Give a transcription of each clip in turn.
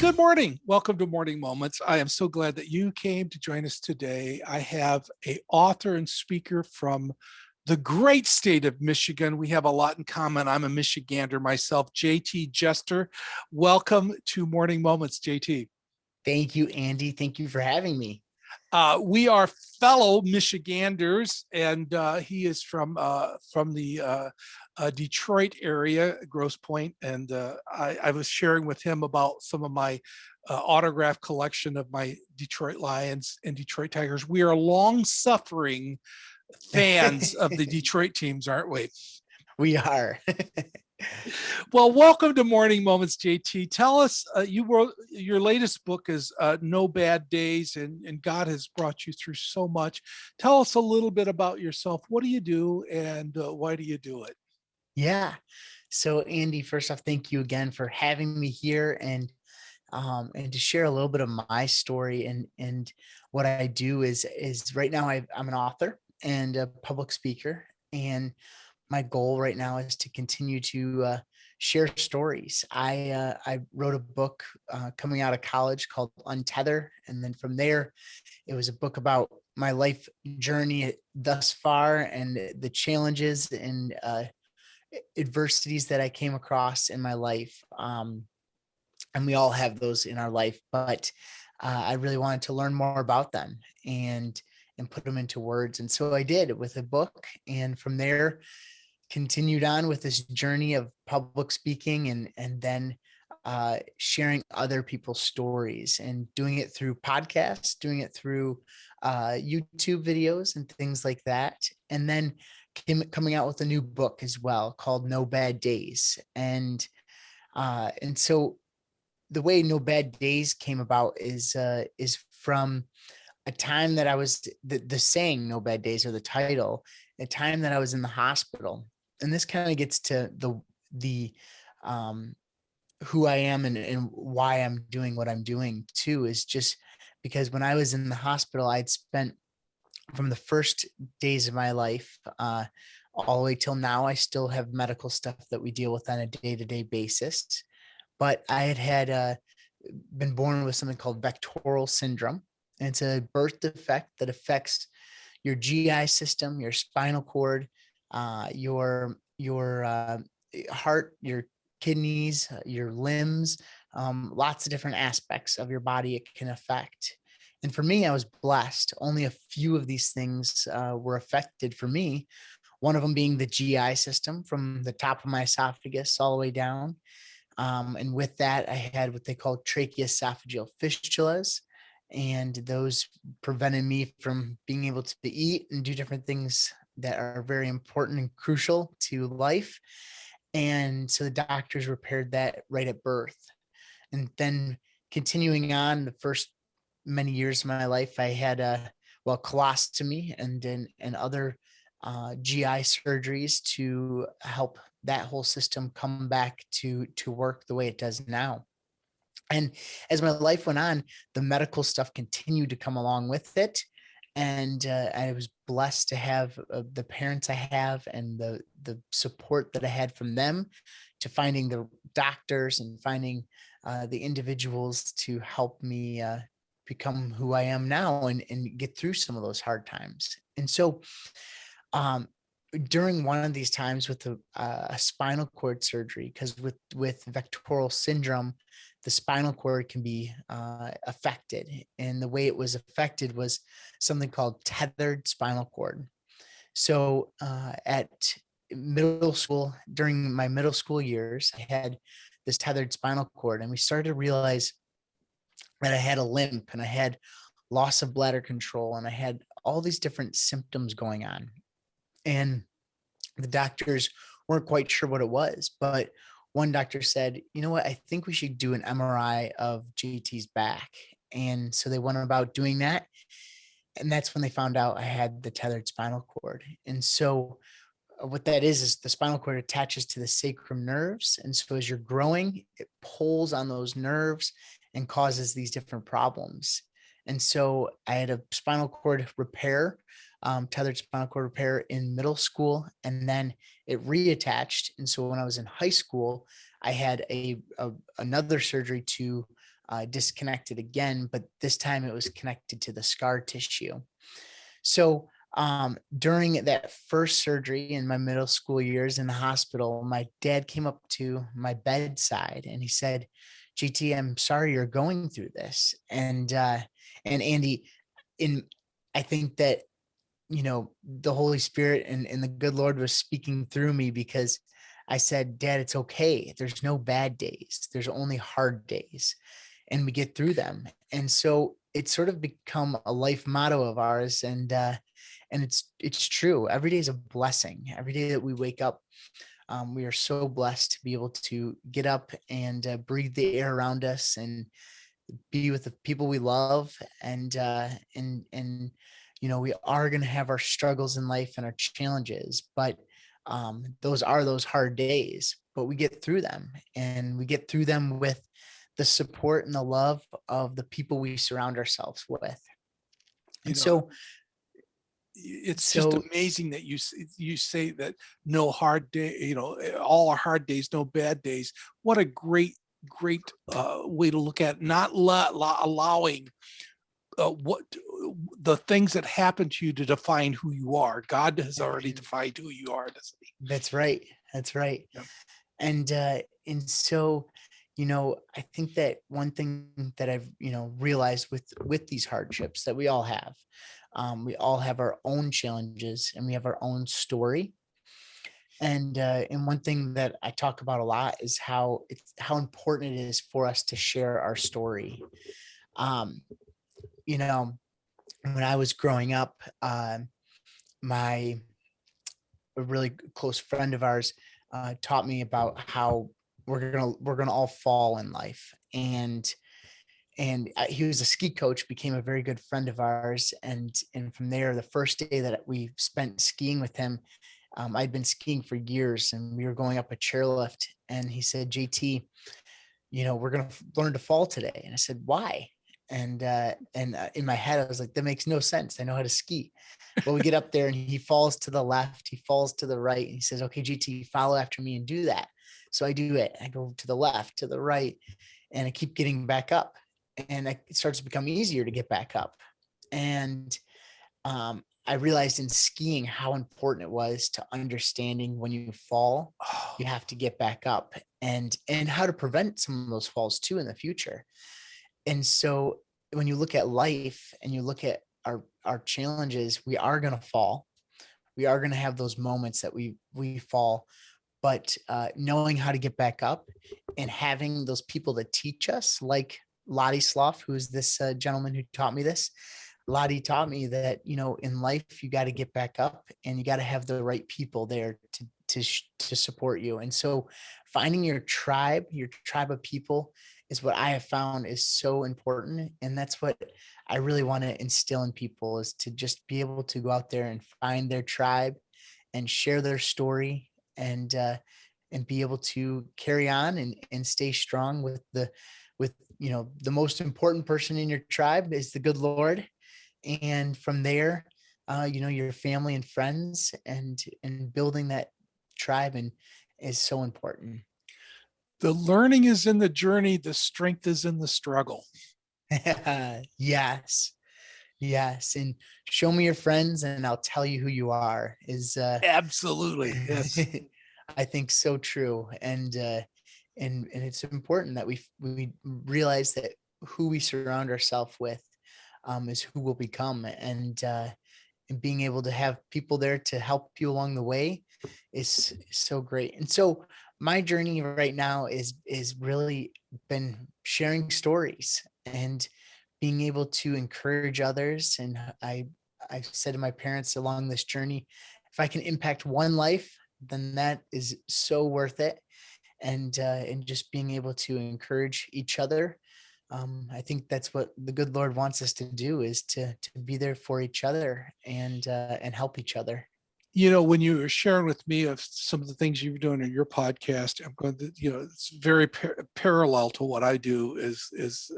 Good morning. Welcome to Morning Moments. I am so glad that you came to join us today. I have an author and speaker from the great state of Michigan. We have a lot in common. I'm a Michigander myself, JT Jester. Welcome to Morning Moments, JT. Thank you, Andy. Thank you for having me. We are fellow Michiganders, and he is from the Detroit area, Grosse Pointe, and I was sharing with him about some of my autograph collection of my Detroit Lions and Detroit Tigers. We are long-suffering fans of the Detroit teams, aren't we? We are. Well, welcome to Morning Moments, JT. Tell us, you wrote your latest book is No Bad Days, and God has brought you through so much. Tell us a little bit about yourself. What do you do, and why do you do it? Yeah. So, Andy, first off, thank you again for having me here and to share a little bit of my story and what I do is right now I'm an author and a public speaker, and my goal right now is to continue to share stories. I wrote a book coming out of college called Untether, and then from there, it was a book about my life journey thus far and the challenges and adversities that I came across in my life. And we all have those in our life, but I really wanted to learn more about them and put them into words. And so I did with a book, and from there continued on with this journey of public speaking and then sharing other people's stories and doing it through podcasts, doing it through YouTube videos and things like that. And then coming out with a new book as well called No Bad Days. And so the way No Bad Days came about is from a time that I was the saying No Bad Days, or the title, a time that I was in the hospital. And this kind of gets to the who I am and why I'm doing what I'm doing too, is just because when I was in the hospital, I'd spent from the first days of my life all the way till now, I still have medical stuff that we deal with on a day-to-day basis. But I had been born with something called vectoral syndrome. And it's a birth defect that affects your GI system, your spinal cord, your heart, your kidneys, your limbs, lots of different aspects of your body it can affect. And for me, I was blessed. Only a few of these things were affected for me. One of them being the GI system, from the top of my esophagus all the way down. And with that, I had what they call tracheoesophageal fistulas, and those prevented me from being able to eat and do different things that are very important and crucial to life. And so the doctors repaired that right at birth. And then continuing on, the first many years of my life, I had colostomy and other GI surgeries to help that whole system come back to work the way it does now. And as my life went on, the medical stuff continued to come along with it. And I was blessed to have the parents I have and the support that I had from them, to finding the doctors and finding the individuals to help me become who I am now and get through some of those hard times. And so during one of these times with a spinal cord surgery, because with vectoral syndrome, the spinal cord can be affected. And the way it was affected was something called tethered spinal cord. So at middle school, during my middle school years, I had this tethered spinal cord, and we started to realize that I had a limp and I had loss of bladder control and I had all these different symptoms going on. And the doctors weren't quite sure what it was, but one doctor said, you know what, I think we should do an MRI of JT's back. And so they went about doing that. And that's when they found out I had the tethered spinal cord. And so what that is the spinal cord attaches to the sacrum nerves. And so as you're growing, it pulls on those nerves and causes these different problems. And so I had a spinal cord repair tethered spinal cord repair in middle school, and then it reattached. And so when I was in high school, I had another surgery to disconnect it again, but this time it was connected to the scar tissue. So during that first surgery in my middle school years in the hospital, my dad came up to my bedside and he said, "GT, I'm sorry you're going through this." And Andy, in I think that the Holy Spirit and the good Lord was speaking through me, because I said, "Dad, it's okay. There's no bad days. There's only hard days, and we get through them." And so it's sort of become a life motto of ours. And it's true. Every day is a blessing. Every day that we wake up, we are so blessed to be able to get up and breathe the air around us and be with the people we love. And we are going to have our struggles in life and our challenges, but those are those hard days, but we get through them, and we get through them with the support and the love of the people we surround ourselves with. You And know, so it's just so amazing that you say that no hard day, all are hard days, no bad days. What a great way to look at it. Not allowing what the things that happen to you to define who you are. God has already defined who you are, doesn't he? that's right. That's right. Yeah. And so I think that one thing that I've realized with these hardships that we all have our own challenges, and we have our own story. And one thing that I talk about a lot is how important it is for us to share our story. um you know when I was growing up, my a really close friend of ours taught me about how we're gonna all fall in life. And he was a ski coach, became a very good friend of ours. And from there, the first day that we spent skiing with him, I'd been skiing for years, and we were going up a chairlift, and he said, "JT, we're going to learn to fall today." And I said, "Why?" And in my head, I was like, that makes no sense. I know how to ski. Well, we get up there, and he falls to the left, he falls to the right, and he says, "Okay, GT, follow after me and do that." So I do it. I go to the left, to the right, and I keep getting back up. And it starts to become easier to get back up. And I realized in skiing how important it was to understanding when you fall, Oh, you have to get back up, and how to prevent some of those falls too in the future. And so when you look at life and you look at our challenges, we are going to fall. We are going to have those moments that we fall, but knowing how to get back up and having those people that teach us, like Lottie Slough, who's this gentleman who taught me this. Lottie taught me that, in life, you got to get back up, and you got to have the right people there to support you. And so finding your tribe of people is what I have found is so important. And that's what I really want to instill in people, is to just be able to go out there and find their tribe and share their story, and be able to carry on and stay strong with the most important person in your tribe is the good Lord. And from there, your family and friends, and building that tribe and is so important. the learning is in the journey, the strength is in the struggle. Yes. Yes. And show me your friends and I'll tell you who you are is Absolutely. Yes. I think so true. And it's important that we realize that who we surround ourselves with is who we'll become. And being able to have people there to help you along the way is so great. And so my journey right now is really been sharing stories and being able to encourage others. And I said to my parents along this journey, if I can impact one life, then that is so worth it. And just being able to encourage each other, I think that's what the good Lord wants us to do, is to be there for each other and help each other. When you were sharing with me of some of the things you're doing in your podcast, I'm going to, it's very parallel to what I do is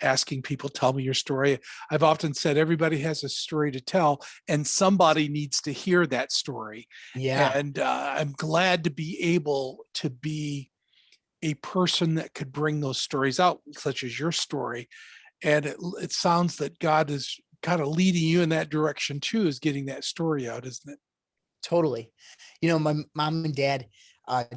asking people, tell me your story. I've often said everybody has a story to tell, and somebody needs to hear that story. Yeah, And I'm glad to be able to be a person that could bring those stories out, such as your story. And it sounds that God is kind of leading you in that direction too, is getting that story out, isn't it? totally. My mom and dad,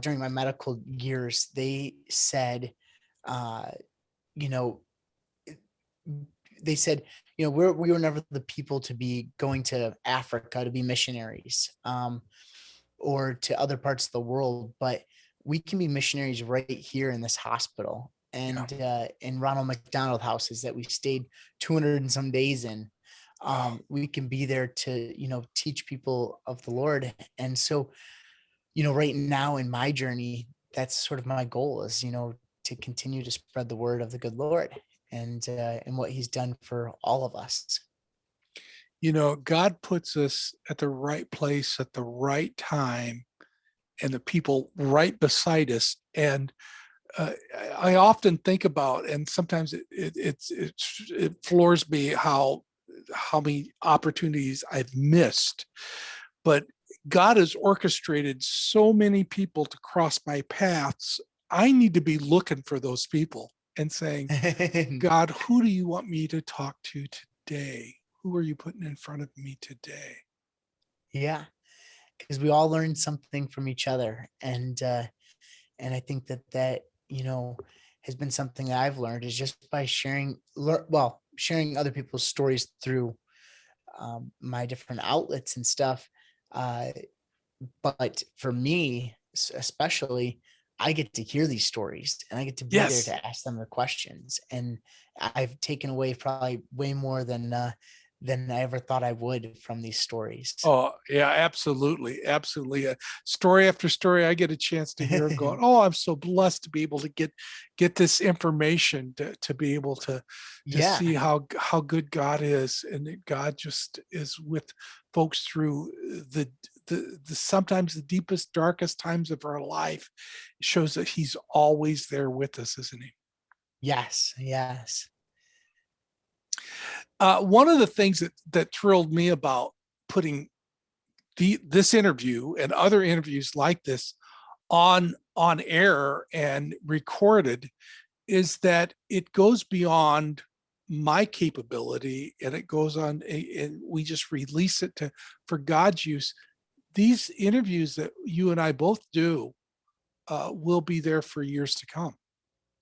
during my medical years, they said, uh, you know, they said, we were never the people to be going to Africa to be missionaries, or to other parts of the world, but we can be missionaries right here in this hospital Yeah. and in Ronald McDonald houses that we stayed 200 and some days in. Wow. We can be there to, teach people of the Lord. And so, right now in my journey, that's sort of my goal is, to continue to spread the word of the good Lord and what he's done for all of us. God puts us at the right place at the right time and the people right beside us. And I often think about, and sometimes it floors me how many opportunities I've missed. But God has orchestrated so many people to cross my paths. I need to be looking for those people and saying, God, who do you want me to talk to today? Who are you putting in front of me today? Yeah, because we all learn something from each other, and I think that has been something that I've learned is just by sharing other people's stories through my different outlets and stuff. Uh, but for me, especially, I get to hear these stories and I get to be there Yes. to ask them the questions, and I've taken away probably way more than I ever thought I would from these stories. Oh, yeah, absolutely. Absolutely. Story after story, I get a chance to hear and go, oh, I'm so blessed to be able to get this information to be able to Yeah, see how good God is, and that God just is with folks through the sometimes the deepest, darkest times of our life. It shows that He's always there with us, isn't He? yes, yes. One of the things that thrilled me about putting this interview and other interviews like this on air and recorded is that it goes beyond my capability, and it goes on and we just release it to for God's use. These interviews that you and I both do will be there for years to come,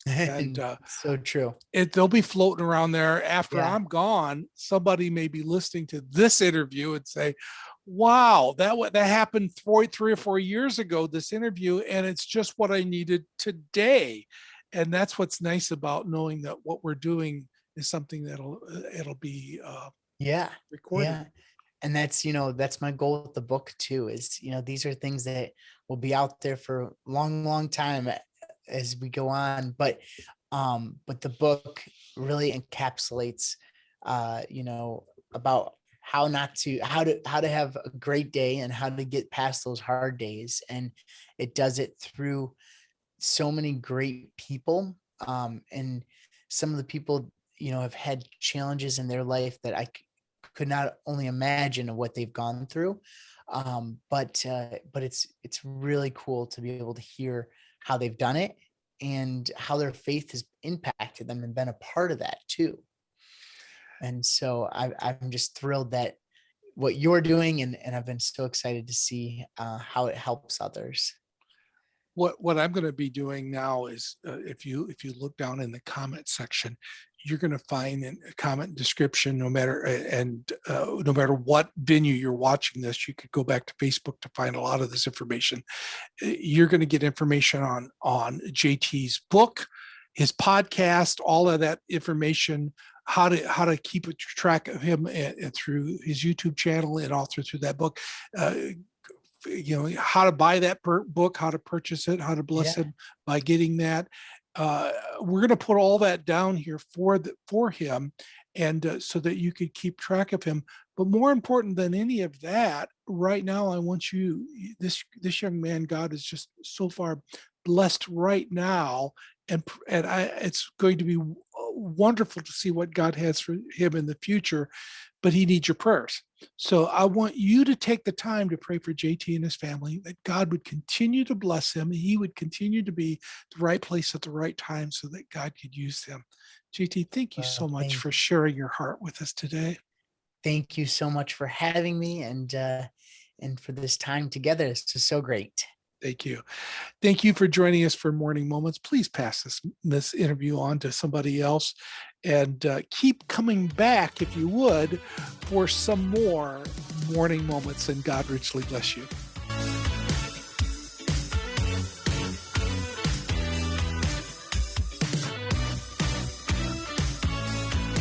and So true. they'll be floating around there after Yeah. I'm gone. Somebody may be listening to this interview and say, "Wow, that happened 3 or 4 years ago. This interview, and it's just what I needed today." And that's what's nice about knowing that what we're doing is something it'll be Yeah. recorded. Yeah. And that's my goal with the book too, is, these are things that will be out there for a long, long time as we go on. But the book really encapsulates, about how to have a great day and how to get past those hard days. And it does it through so many great people. And some of the people, have had challenges in their life that could not only imagine what they've gone through. But it's really cool to be able to hear how they've done it and how their faith has impacted them and been a part of that too. And so I'm just thrilled that what you're doing, and I've been so excited to see how it helps others. What I'm going to be doing now is if you look down in the comment section, you're going to find in a comment description, no matter what venue you're watching this, you could go back to Facebook to find a lot of this information. You're going to get information on JT's book, his podcast, all of that information, how to keep a track of him and through his YouTube channel and all through that book. Uh, how to buy that book, how to purchase it, how to bless Yeah. him by getting that. We're going to put all that down here for him, and so that you could keep track of him. But more important than any of that, right now, I want you, this young man, God is just so far blessed right now, it's going to be wonderful to see what God has for him in the future. But he needs your prayers. So I want you to take the time to pray for JT and his family, that God would continue to bless him. He would continue to be the right place at the right time so that God could use him. JT, thank you so Well, much for sharing your heart with us today. thank you so much for having me and for this time together. This is so great. Thank you. Thank you for joining us for Morning Moments. Please pass this interview on to somebody else, and keep coming back, if you would, for some more Morning Moments, and God richly bless you.